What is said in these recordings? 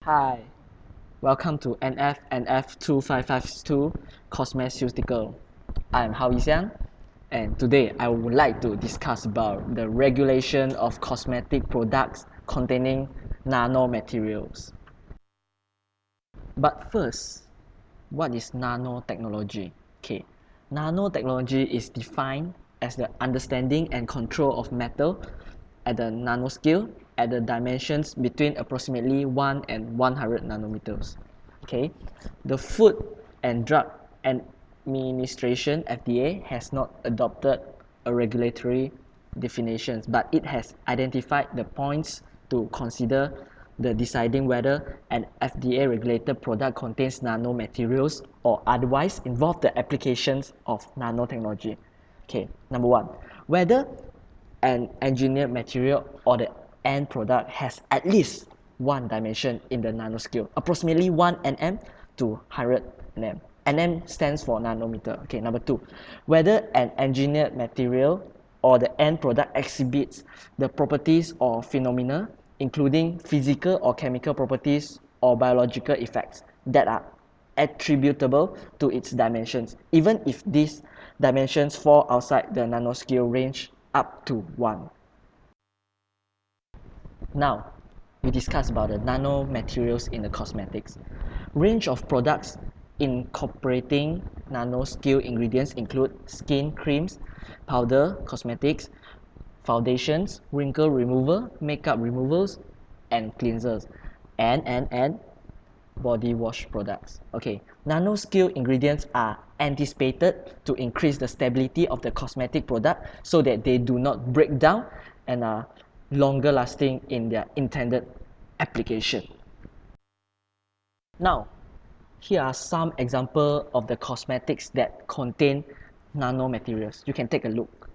Hi, welcome to NF2552 Cosmeceutical. I'm eesiang, and today I would like to discuss about the regulation of cosmetic products containing nanomaterials. But first, what is nanotechnology? Okay, nanotechnology is defined as the understanding and control of matter at the nanoscale at the dimensions between approximately 1 and 100 nanometers. Okay, the Food and Drug Administration (FDA) has not adopted a regulatory definition, but it has identified the points to consider the deciding whether an FDA regulated product contains nanomaterials or otherwise involve the applications of nanotechnology. Okay, number one, whether an engineered material or the end product has at least one dimension in the nanoscale, approximately 1 nm to 100 nm. Nm stands for nanometer. Okay, number two, whether an engineered material or the end product exhibits the properties or phenomena, including physical or chemical properties or biological effects that are attributable to its dimensions, even if these dimensions fall outside the nanoscale range up to 1. Now, we discuss about the nanomaterials in the cosmetics. Range of products incorporating nanoscale ingredients include skin creams, powder, cosmetics, foundations, wrinkle remover, makeup removals, and cleansers, and body wash products. Okay, nanoscale ingredients are anticipated to increase the stability of the cosmetic product so that they do not break down and are longer lasting in their intended application. Now, here are some examples of the cosmetics that contain nanomaterials. You can take a look.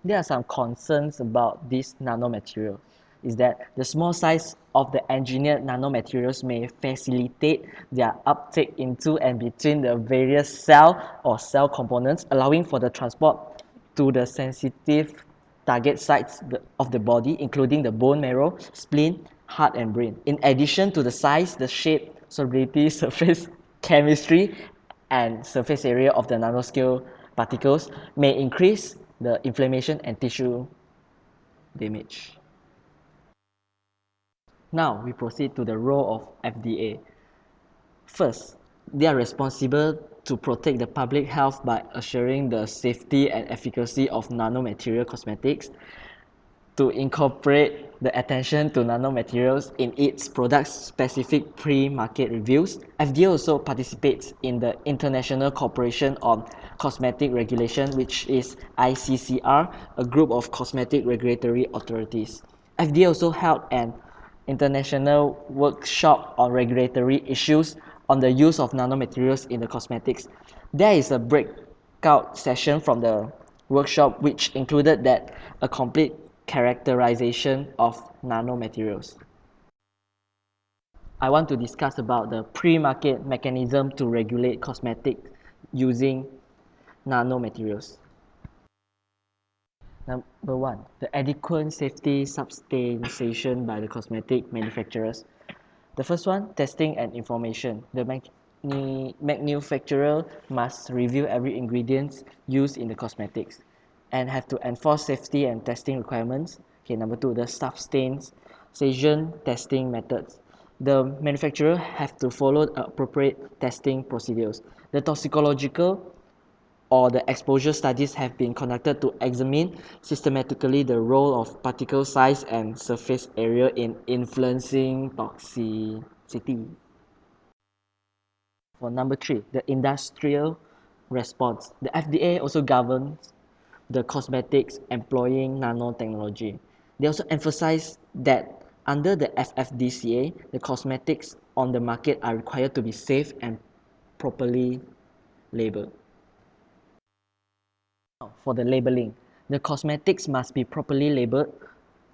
There are some concerns about this nanomaterial is that the small size of the engineered nanomaterials may facilitate their uptake into and between the various cell or cell components, allowing for the transport to the sensitive target sites of the body, including the bone marrow, spleen, heart, and brain. In addition to the size, the shape, solubility, surface chemistry, and surface area of the nanoscale particles may increase the inflammation and tissue damage. Now we proceed to the role of FDA. First, they are responsible to protect the public health by assuring the safety and efficacy of nanomaterial cosmetics, to incorporate the attention to nanomaterials in its product-specific pre-market reviews. FDA also participates in the International Cooperation on Cosmetic Regulation, which is ICCR, a group of cosmetic regulatory authorities. FDA also held an international workshop on regulatory issues on the use of nanomaterials in the cosmetics. There is a breakout session from the workshop which included that a complete characterization of nanomaterials. I want to discuss about the pre-market mechanism to regulate cosmetics using nanomaterials. Number one, the adequate safety substantiation by the cosmetic manufacturers. The first one, testing and information. The manufacturer must review every ingredient used in the cosmetics and have to enforce safety and testing requirements. Okay, number two, the substantiation testing methods. The manufacturer have to follow appropriate testing procedures. The toxicological or the exposure studies have been conducted to examine systematically the role of particle size and surface area in influencing toxicity. For number three, the industrial response. The FDA also governs the cosmetics employing nanotechnology. They also emphasize that under the FFDCA, the cosmetics on the market are required to be safe and properly labeled. For the labeling, the cosmetics must be properly labeled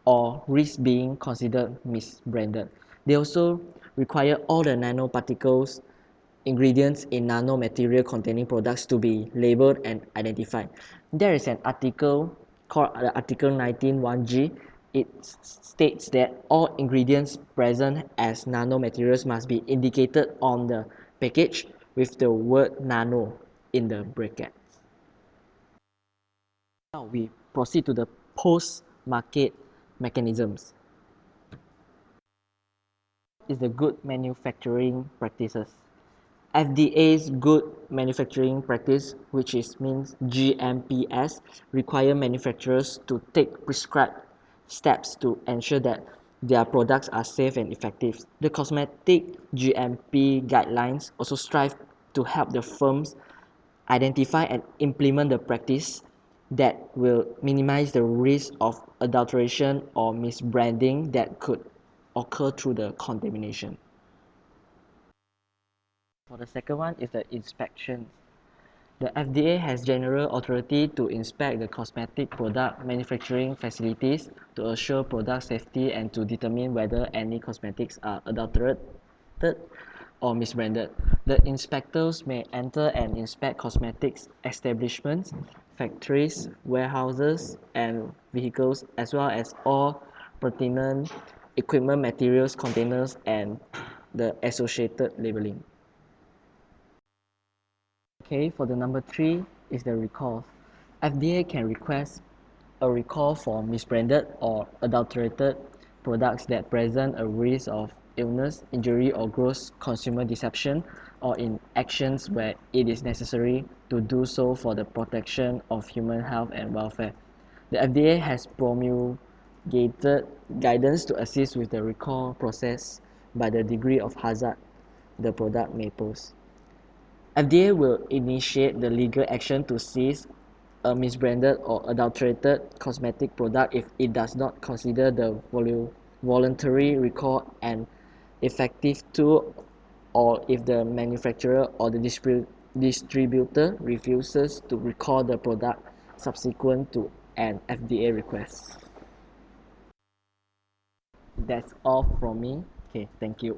or risk being considered misbranded. They also require all the nanoparticles ingredients in nanomaterial containing products to be labeled and identified. There is an article called Article 19(1)G it states that all ingredients present as nanomaterials must be indicated on the package with the word nano in the brackets. Now we proceed to the post-market mechanisms. Is the good manufacturing practices. FDA's good manufacturing practice, which means GMPs, require manufacturers to take prescribed steps to ensure that their products are safe and effective. The cosmetic GMP guidelines also strive to help the firms identify and implement the practice that will minimize the risk of adulteration or misbranding that could occur through the contamination. For the second one is the inspection. The FDA has general authority to inspect the cosmetic product manufacturing facilities to assure product safety and to determine whether any cosmetics are adulterated or misbranded. The inspectors may enter and inspect cosmetics establishments, factories, warehouses, and vehicles, as well as all pertinent equipment, materials, containers, and the associated labeling. Okay, for the number 3 is the recall. FDA can request a recall for misbranded or adulterated products that present a risk of illness, injury, or gross consumer deception, or in actions where it is necessary to do so for the protection of human health and welfare. The FDA has promulgated guidance to assist with the recall process by the degree of hazard the product may pose. FDA will initiate the legal action to seize a misbranded or adulterated cosmetic product if it does not consider the voluntary recall an effective tool, or if the manufacturer or the distributor refuses to recall the product subsequent to an FDA request. That's all from me. Okay, thank you.